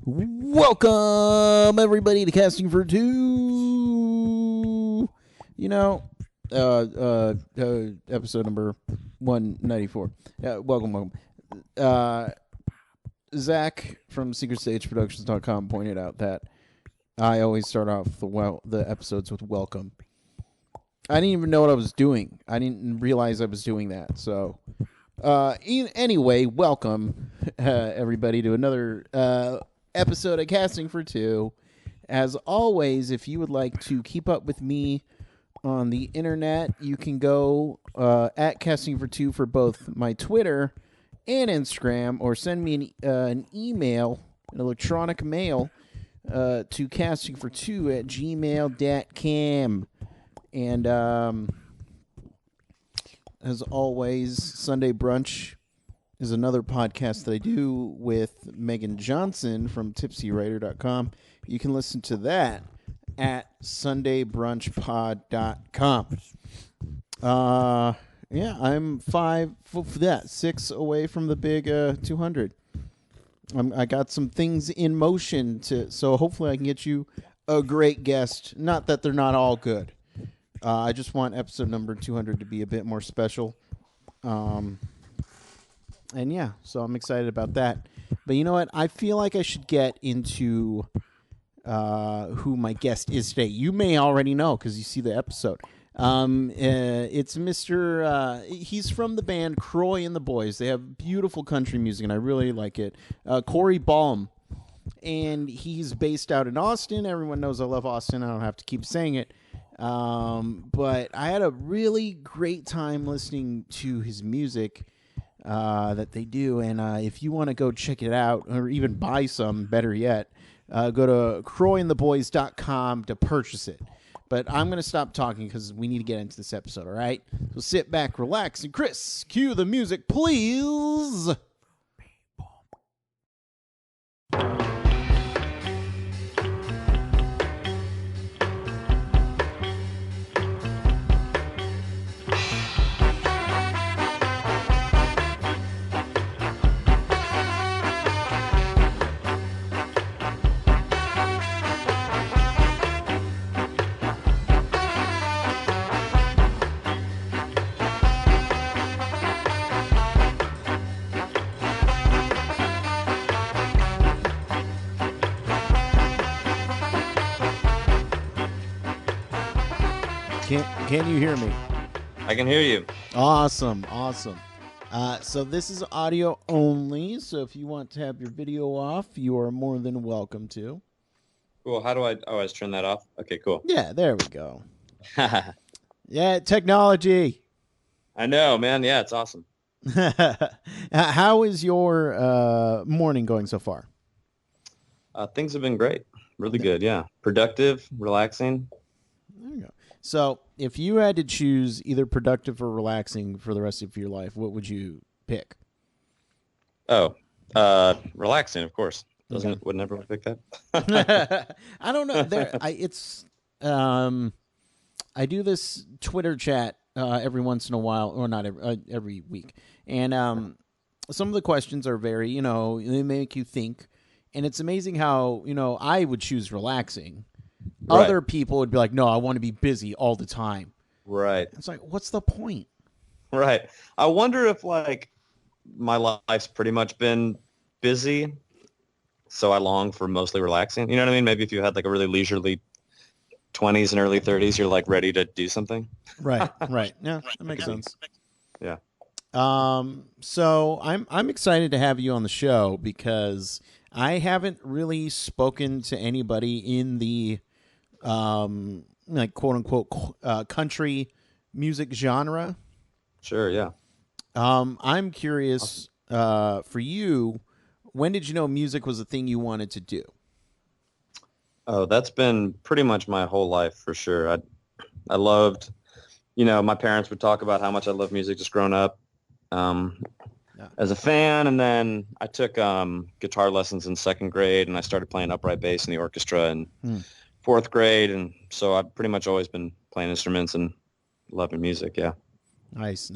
Welcome, everybody, to Casting for Two. Episode number 194. Welcome. Zach from SecretStageProductions.com pointed out that I always start off the episodes with welcome. I didn't even know what I was doing. I didn't realize I was doing that. So, anyway, welcome, everybody, to another episode of Casting for Two. As always, if you would like to keep up with me on the internet, you can go at Casting for Two for both my Twitter and Instagram, or send me an email, an electronic mail, to castingfor2@gmail.com. And as always, Sunday Brunch is another podcast that I do with Megan Johnson from tipsywriter.com. You can listen to that at sundaybrunchpod.com. Yeah, I'm 6 away from the big 200. I got some things in motion, so hopefully I can get you a great guest. Not that they're not all good. I just want episode number 200 to be a bit more special. And yeah, so I'm excited about that. But you know what? I feel like I should get into who my guest is today. You may already know because you see the episode. It's Mr. He's from the band Croy and the Boys. They have beautiful country music, and I really like it. Croy Baum. And he's based out in Austin. Everyone knows I love Austin. I don't have to keep saying it. But I had a really great time listening to his music that they do. And if you want to go check it out, or even buy some, better yet, go to croyandtheboys.com to purchase it. But I'm going to stop talking because we need to get into this episode, all right? So sit back, relax, and Chris, cue the music, please. Can you hear me? I can hear you. Awesome. So this is audio only, so if you want to have your video off, you are more than welcome to. Cool. How do I always turn that off? Okay, cool. Yeah, there we go. Yeah, technology. I know, man. Yeah, it's awesome. How is your morning going so far? Things have been great. Really good, yeah. Productive, relaxing. There you go. So if you had to choose either productive or relaxing for the rest of your life, what would you pick? Oh, relaxing, of course. Would never pick that. I don't know. I do this Twitter chat every once in a while, or not every week, and some of the questions are very, they make you think, and it's amazing how I would choose relaxing. Right. Other people would be like, no, I want to be busy all the time. Right. It's like, what's the point? Right. I wonder if, my life's pretty much been busy, so I long for mostly relaxing. You know what I mean? Maybe if you had, a really leisurely 20s and early 30s, you're, ready to do something. Right. Yeah, that makes sense. Yeah. So I'm excited to have you on the show because I haven't really spoken to anybody in the quote unquote country music genre. Sure, yeah. I'm curious for you, when did you know music was a thing you wanted to do? Oh, that's been pretty much my whole life for sure. I loved, my parents would talk about how much I loved music just growing up. As a fan, and then I took guitar lessons in second grade, and I started playing upright bass in the orchestra in fourth grade, and so I've pretty much always been playing instruments and loving music. Yeah. Nice.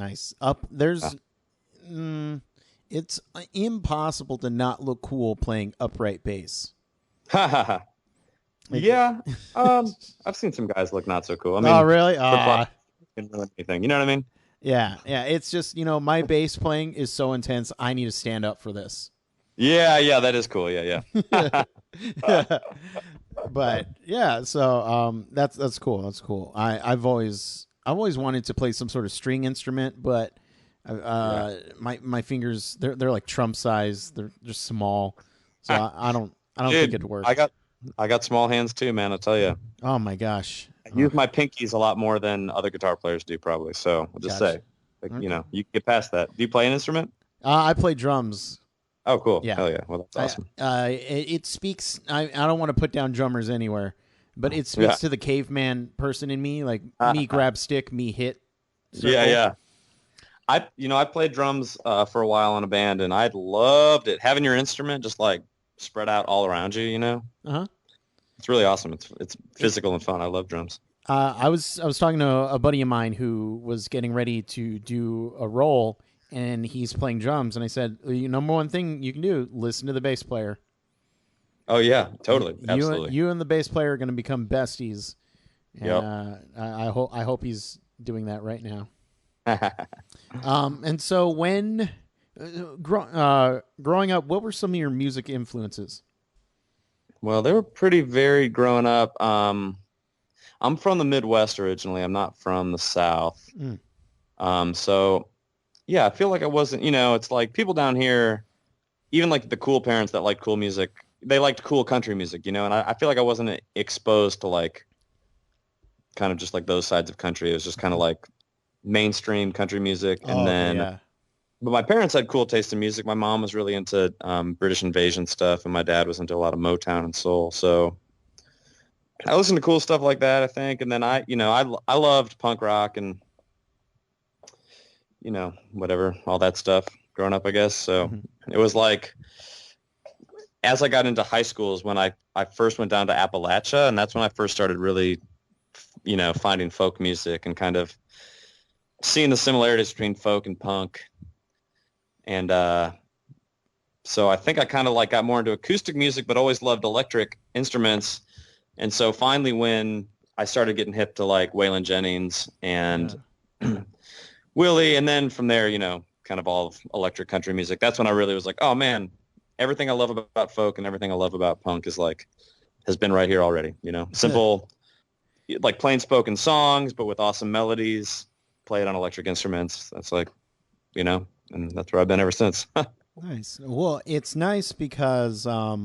It's impossible to not look cool playing upright bass. Yeah. I've seen some guys look not so cool. I Oh, mean, really? for fun, can ruin anything. You know what I mean? Yeah, yeah. It's just, my bass playing is so intense. I need to stand up for this. Yeah, yeah, that is cool. Yeah, yeah. But yeah, so that's cool. That's cool. I've always wanted to play some sort of string instrument, but Yeah. my fingers they're like Trump size. They're just small, so I don't think Dude, it'd work. I got small hands too, man. I'll tell you. Oh my gosh. I Oh, use my pinkies a lot more than other guitar players do, probably. So I'll just gosh. say, like, Okay. you can get past that. Do you play an instrument? I play drums. Oh, cool. Yeah. Hell yeah. Well, that's awesome. It speaks. I don't want to put down drummers anywhere, but it Yeah. speaks to the caveman person in me. Like me grab stick, me hit Yeah, circle. yeah. I played drums for a while in a band, and I loved it. Having your instrument just like spread out all around you, Uh huh. it's really awesome. It's physical and fun. I love drums. I was talking to a buddy of mine who was getting ready to do a role, and he's playing drums. And I said, "The number one thing you can do: listen to the bass player. Oh yeah, totally, You absolutely. you and the bass player are going to become besties." And Yep. I hope he's doing that right now. And so when growing up, what were some of your music influences? Well, they were pretty varied growing up. I'm from the Midwest originally. I'm not from the South. Mm. So yeah, I feel like I wasn't, it's like people down here, even like the cool parents that like cool music, they liked cool country music, and I feel like I wasn't exposed to like kind of just like those sides of country. It was just kind of like mainstream country music. And Oh, okay, then, yeah. but my parents had cool taste in music. My mom was really into British Invasion stuff, and my dad was into a lot of Motown and soul. So I listened to cool stuff like that, I think. And then I loved punk rock and, whatever, all that stuff growing up, I guess. So Hmm. it was like, as I got into high school is when I first went down to Appalachia, and that's when I first started really, finding folk music and kind of seeing the similarities between folk and punk. And so I think I kind of like got more into acoustic music, but always loved electric instruments. And so finally when I started getting hip to like Waylon Jennings Yeah. and Willie, and then from there, kind of all of electric country music, that's when I really was like, oh man, everything I love about folk and everything I love about punk is like, has been right here already, simple, like plain spoken songs, but with awesome melodies, played on electric instruments. That's like, and that's where I've been ever since. Nice. Well, it's nice because I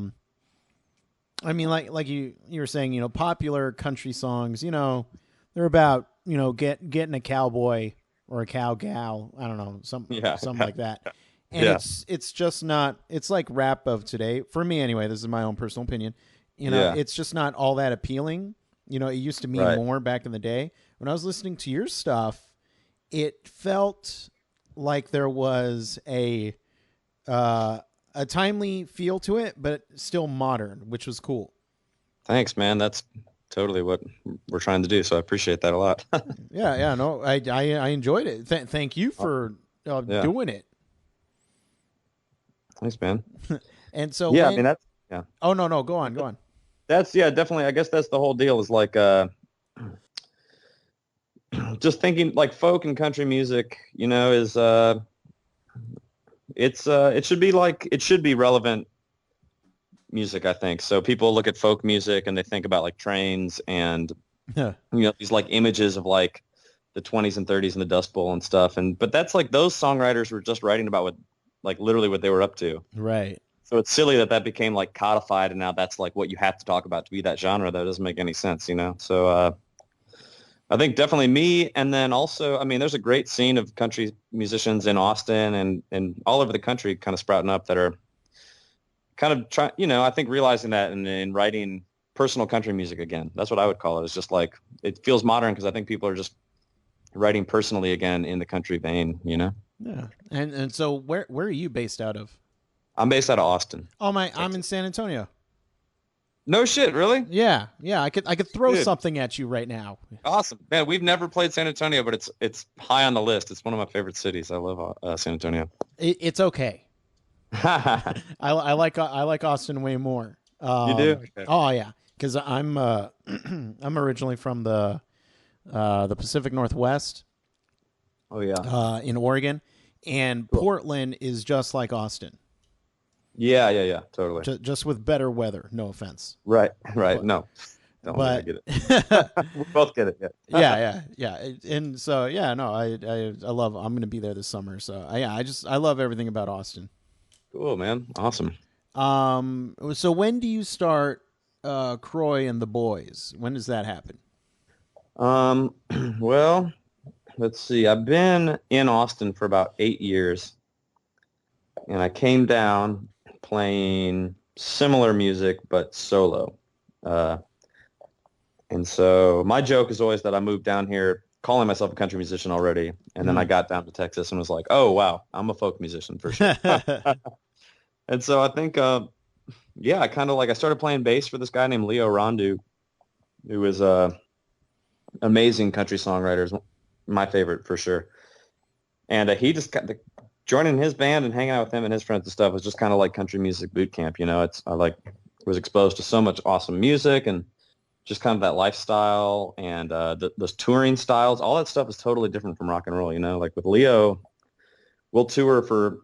mean, like you were saying, popular country songs, they're about getting a cowboy or a cow gal. I don't know, Yeah. something like that. And Yeah. it's just not. It's like rap of today for me anyway. This is my own personal opinion. Yeah. It's just not all that appealing. It used to mean Right. more back in the day. When I was listening to your stuff, it felt like there was uh, a timely feel to it, but still modern, which was cool. Thanks, man. That's totally what we're trying to do. So I appreciate that a lot. Yeah, yeah, no, I enjoyed it. Thank you for Yeah. doing it. Thanks, man. And so Yeah. I mean, when, yeah, oh no, go on, go on. yeah, definitely. I guess that's the whole deal is like, just thinking like folk and country music, is, it should be relevant music, I think. So people look at folk music and they think about like trains and, Yeah, these like images of like the 20s and 30s and the Dust Bowl and stuff. But that's like those songwriters were just writing about what, like literally what they were up to. right. So it's silly that became like codified and now that's like what you have to talk about to be that genre. That doesn't make any sense. So I think definitely me. And then also, I mean, there's a great scene of country musicians in Austin and all over the country kind of sprouting up that are kind of trying, I think realizing that and writing personal country music again. That's what I would call it. It's just like, it feels modern because I think people are just writing personally again in the country vein. Yeah. And so where are you based out of? I'm based out of Austin, Oh my, I'm in Texas. San Antonio. No shit, really? Yeah, yeah. I could throw Dude, something at you right now. awesome. Man, we've never played San Antonio, but it's high on the list. It's one of my favorite cities. I love San Antonio. It's okay. Yeah. I like Austin way more. You do? Okay. Oh yeah, because I'm I'm originally from the Pacific Northwest, Oh yeah. in Oregon, and Cool. Portland is just like Austin, Yeah, yeah, yeah. Totally. just with better weather. No offense, Right, right. but No, totally. I but get it. We both get it. Yeah. yeah. And so yeah, no, I love. I'm gonna be there this summer. So yeah, I love everything about Austin. Cool, man. Awesome. So when do you start Croy and the boys? When does that happen? Um, well, let's see. I've been in Austin for about 8 years, and I came down playing similar music but solo. Uh, and so my joke is always that I moved down here calling myself a country musician already, and then I Mm. got down to Texas and was like, oh wow, I'm a folk musician for sure. And so I think, yeah, I started playing bass for this guy named Leo Rondu, who is a amazing country songwriter, is my favorite for sure. And he just got joining his band and hanging out with him and his friends and stuff was just kind of like country music boot camp. You know, I was exposed to so much awesome music and just kind of that lifestyle and those touring styles. All that stuff is totally different from rock and roll. You know, like with Leo, we'll tour for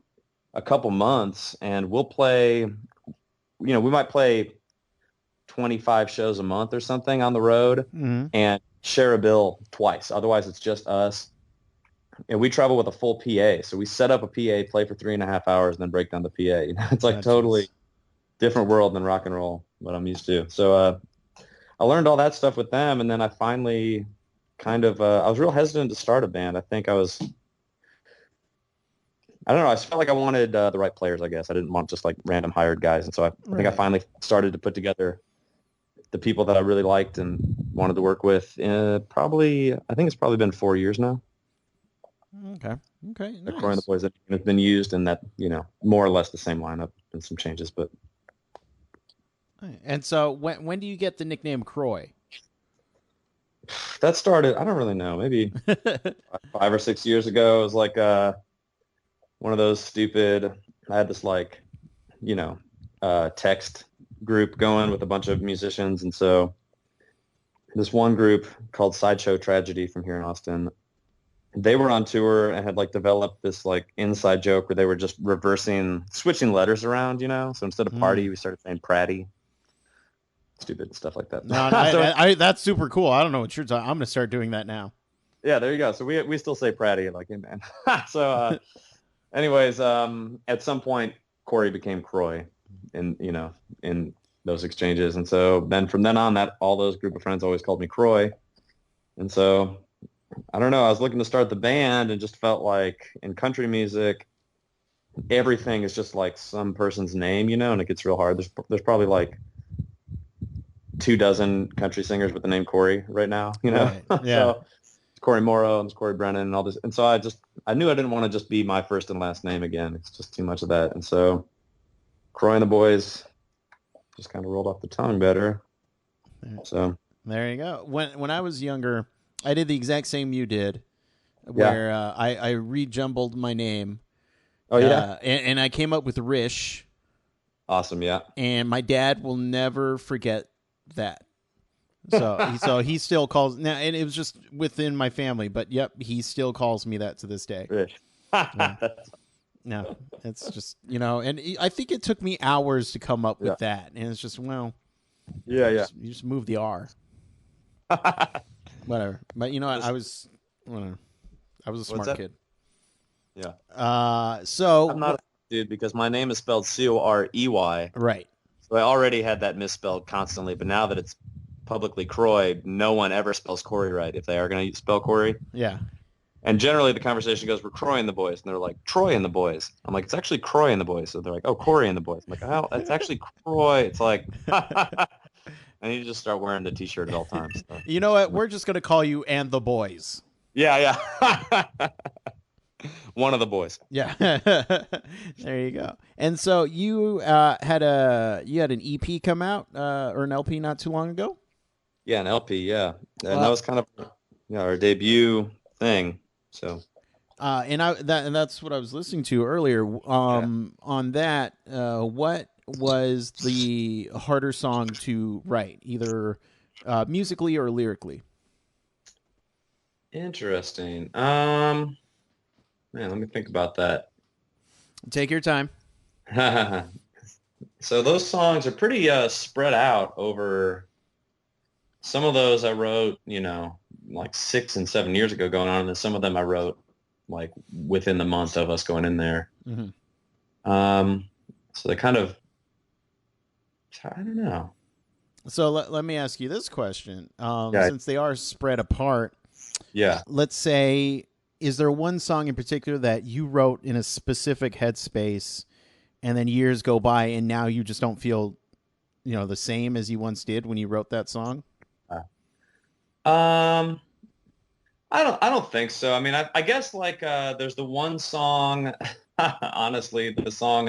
a couple months and we'll play. We might play 25 shows a month or something on the road Mm-hmm. and share a bill twice. Otherwise, it's just us. And we travel with a full PA. So we set up a PA, play for 3.5 hours, and then break down the PA. It's like totally different world than rock and roll, what I'm used to. So I learned all that stuff with them. And then I finally I was real hesitant to start a band. I don't know. I just felt like I wanted the right players, I guess. I didn't want just like random hired guys. And so I think I finally started to put together the people that I really liked and wanted to work with. I think it's probably been 4 years now. Okay. Okay. The Nice. Croy and the Boys that have been used, and that more or less the same lineup and some changes. But And so when do you get the nickname Croy? that started, I don't really know, maybe 5 or 6 years ago. It was like one of those stupid. I had this text group going with a bunch of musicians, and so this one group called Sideshow Tragedy from here in Austin, they were on tour and had developed this inside joke where they were just switching letters around, so instead of party we started saying Pratty, stupid stuff like that. No, that's super cool. I don't know what you're talking. I'm gonna start doing that now. Yeah, there you go. So we still say Pratty, like, hey man. So anyways, at some point Corey became Croy in those exchanges, and so then from then on, that all those group of friends always called me Croy. And so I don't know, I was looking to start the band and just felt like in country music everything is just like some person's name, and it gets real hard. There's probably like 24 country singers with the name Corey right now, Right. Yeah. So it's Corey Morrow and it's Corey Brennan and all this, and so I knew I didn't want to just be my first and last name again. It's just too much of that. And so Croy and the Boys just kind of rolled off the tongue better. So there you go. When I was younger, I did the exact same you did, where I rejumbled my name. Oh yeah, and I came up with Rish. Awesome, yeah. And my dad will never forget that. So he still calls now, and it was just within my family, but yep, he still calls me that to this day. Rish. Yeah. No, it's just and I think it took me hours to come up with that, and it's just you just move the R. Whatever, but I was a smart kid. Yeah. So I'm not a dude because my name is spelled Corey. Right. So I already had that misspelled constantly, but now that it's publicly Croy, no one ever spells Corey right if they are going to spell Corey. Yeah. And generally the conversation goes, we're Croy and the Boys. And they're like, Troy and the Boys. I'm like, it's actually Croy and the Boys. So they're like, oh, Corey and the Boys. I'm like, oh, it's actually Croy. It's like, I need to just start wearing the T-shirt at all times. So. You know what? We're just going to call you and the Boys. Yeah. One of the boys. Yeah. There you go. And so you had an EP come out or an LP not too long ago? Yeah, an LP, yeah. And that was kind of our debut thing. So and that's what I was listening to earlier. On that, what was the harder song to write, either musically or lyrically? Interesting. Man, let me think about that. Take your time. So those songs are pretty spread out over. Some of those I wrote, like 6 and 7 years ago going on, and then some of them I wrote like within the month of us going in there. Mm-hmm. So they kind of, I don't know. So let me ask you this question. Yeah, Since they are spread apart, yeah. let's say, is there one song in particular that you wrote in a specific headspace and then years go by and now you just don't feel, the same as you once did when you wrote that song? Um, I don't think so. I mean, I guess like there's the one song, honestly, the song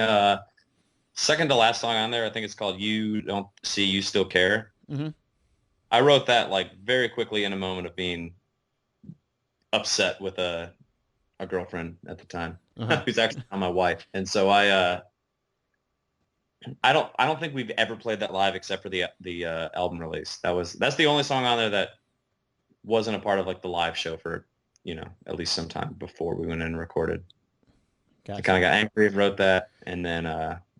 second to last song on there, I think it's called "You Don't See, You Still Care." Mm-hmm. I wrote that like very quickly in a moment of being upset with a girlfriend at the time, Uh-huh. who's actually not my wife, and so I don't think we've ever played that live except for the album release. That's the only song on there that wasn't a part of like the live show for at least some time before we went in and recorded. I Gotcha. kind of got angry and wrote that, and then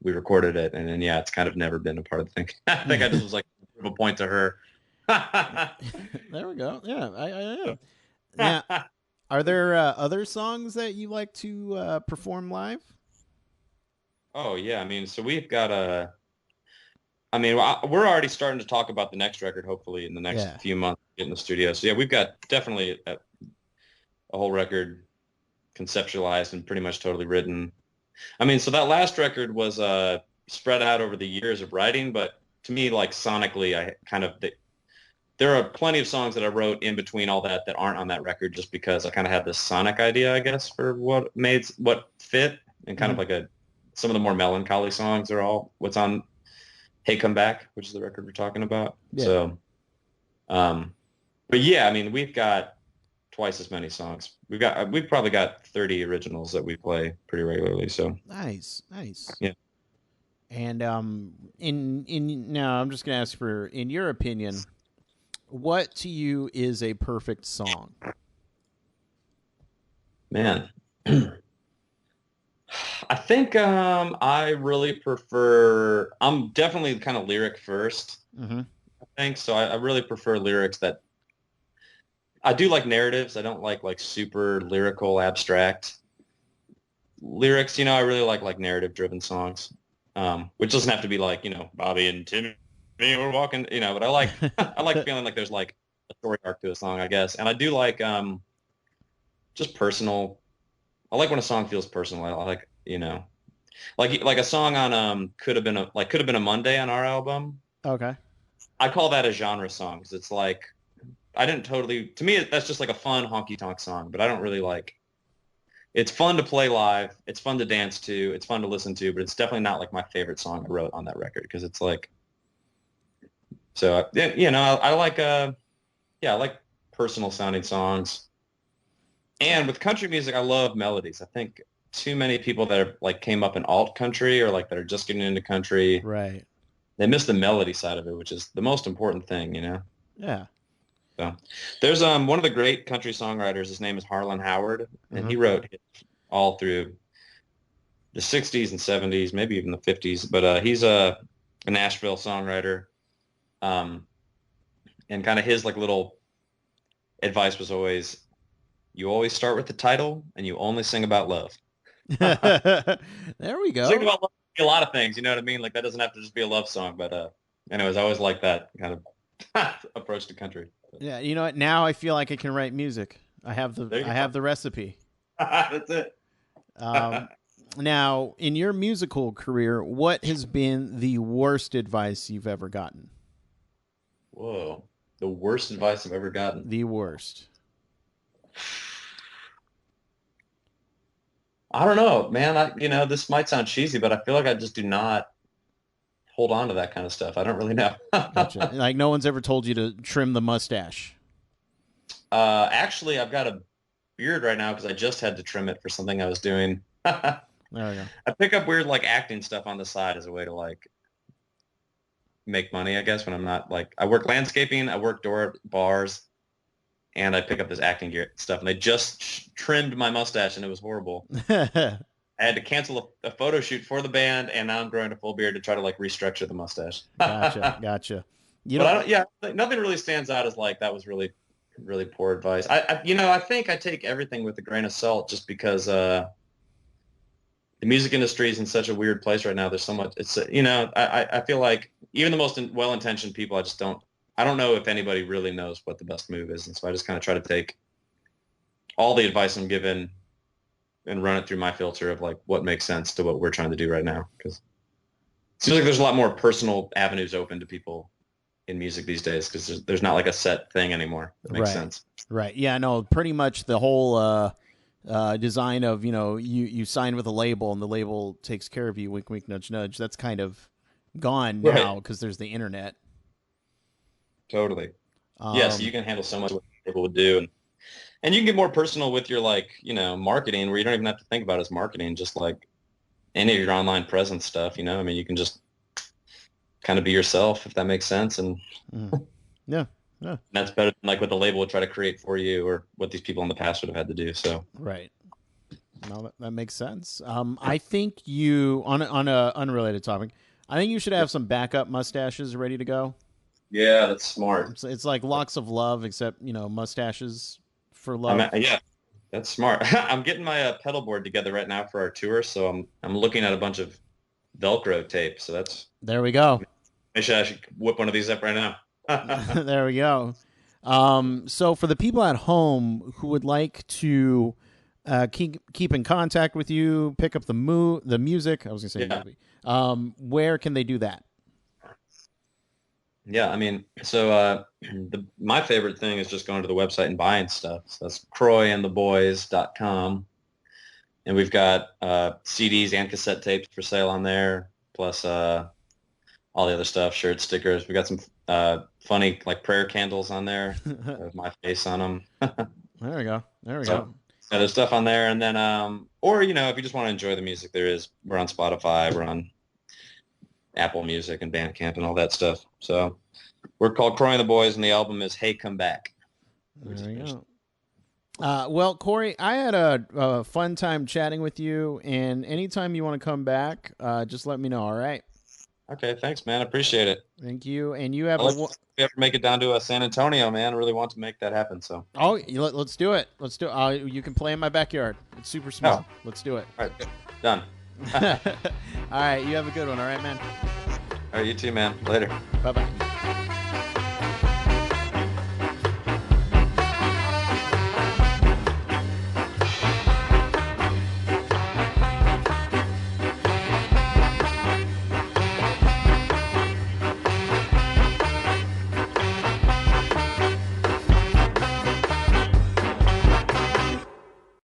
we recorded it, and then yeah, it's kind of never been a part of the thing. I think I just was like a point to her. There we go. Yeah, I am. Now, are there other songs that you like to perform live? Oh yeah, I mean, so we've got I mean, we're already starting to talk about the next record, hopefully in the next Yeah. few months, get in the studio. So yeah, we've got definitely a whole record conceptualized and pretty much totally written. I mean, so that last record was spread out over the years of writing, but to me, like sonically, there are plenty of songs that I wrote in between all that aren't on that record, just because I kind of had this sonic idea, I guess, for what fit, and kind Mm-hmm. of like some of the more melancholy songs are all what's on Hey Come Back, which is the record we're talking about. Yeah. So, um, but yeah, I mean, we've got twice as many songs. We've probably got 30 originals that we play pretty regularly. So Nice, nice. yeah. And in now, I'm just gonna ask for, in your opinion, what to you is a perfect song? Man, I think I really prefer. I'm definitely kind of lyric first. Mm-hmm. I think so. I really prefer lyrics that I do like narratives. I don't like super lyrical abstract lyrics. I really like narrative driven songs, which doesn't have to be like Bobby and Timmy were walking. But I like I like feeling like there's like a story arc to a song, I guess. And I do like just personal. I like when a song feels personal. I like like a song on could have been a Monday on our album. Okay. I call that a genre song because it's like I didn't totally to me that's just like a fun honky tonk song, but I don't really like. It's fun to play live. It's fun to dance to. It's fun to listen to, but it's definitely not like my favorite song I wrote on that record because it's like so yeah, I like yeah I like personal sounding songs. And with country music, I love melodies. I think too many people that are like came up in alt country or like that are just getting into country, Right. they miss the melody side of it, which is the most important thing. Yeah. So there's one of the great country songwriters. His name is Harlan Howard, and Mm-hmm. he wrote hits all through the 60s and 70s, maybe even the 50s. But he's a Nashville songwriter, um, and kind of his like little advice was always, you always start with the title and you only sing about love. There we Sing go. about love can be a lot of things, you know what I mean? Like that doesn't have to just be a love song. But anyways, I always like that kind of approach to country. Yeah, you know what? Now I feel like I can write music. There you I go. have the recipe. That's it. Um, Now, in your musical career, what has been the worst advice you've ever gotten? Whoa. The worst advice I've ever gotten. The worst. I don't know, man. This might sound cheesy, but I feel like I just do not hold on to that kind of stuff. I don't really know. Gotcha. Like no one's ever told you to trim the mustache. Actually, I've got a beard right now because I just had to trim it for something I was doing. There we go. I pick up weird like acting stuff on the side as a way to like make money, I guess, when I'm not like I work landscaping, I work door at bars, and I pick up this acting gear stuff. And they just trimmed my mustache, and it was horrible. I had to cancel a photo shoot for the band, and now I'm growing a full beard to try to like restructure the mustache. Gotcha. But I don't, yeah, nothing really stands out as like that was really, really poor advice. I think I take everything with a grain of salt just because the music industry is in such a weird place right now. There's so much. It's I feel like even the most well-intentioned people, I don't know if anybody really knows what the best move is, and so I just kind of try to take all the advice I'm given and run it through my filter of like what makes sense to what we're trying to do right now. Because it seems like there's a lot more personal avenues open to people in music these days because there's not like a set thing anymore. That makes sense. Right. Yeah, no, pretty much the whole design of, you sign with a label and the label takes care of you, wink, wink, nudge, nudge. That's kind of gone now because there's the internet. Totally. Yes, you can handle so much what people would do. And you can get more personal with your like, marketing where you don't even have to think about it as marketing, just like any of your online presence stuff, I mean, you can just kind of be yourself, if that makes sense. And yeah. And that's better than like what the label would try to create for you or what these people in the past would have had to do. So right. No, that makes sense. I think you on a unrelated topic, I think you should have some backup mustaches ready to go. Yeah, that's smart. It's like Locks of Love, except mustaches for love. Yeah, that's smart. I'm getting my pedal board together right now for our tour, so I'm looking at a bunch of Velcro tape. So there we go. I should whip one of these up right now. There we go. So for the people at home who would like to keep in contact with you, pick up the music, I was going to say movie, where can they do that? Yeah, I mean, so my favorite thing is just going to the website and buying stuff. So that's croyandtheboys.com. And we've got CDs and cassette tapes for sale on there, plus all the other stuff, shirts, stickers. We got some funny like prayer candles on there with my face on them. There we go. So there's stuff on there, and then or if you just want to enjoy the music, we're on Spotify, we're on Apple Music and Bandcamp and all that stuff. So we're called Croy and the Boys, and the album is Hey Come Back. There we go. Well, Corey, I had a fun time chatting with you, and anytime you want to come back, just let me know. All right. Okay, thanks, man. I appreciate it. Thank you. And you have if we ever make it down to San Antonio, man, I really want to make that happen. So. Oh, let's do it. Let's do it. You can play in my backyard. It's super small. Oh. Let's do it. All right, done. All right, you have a good one. All right, man. All right, you too, man. Later. Bye-bye.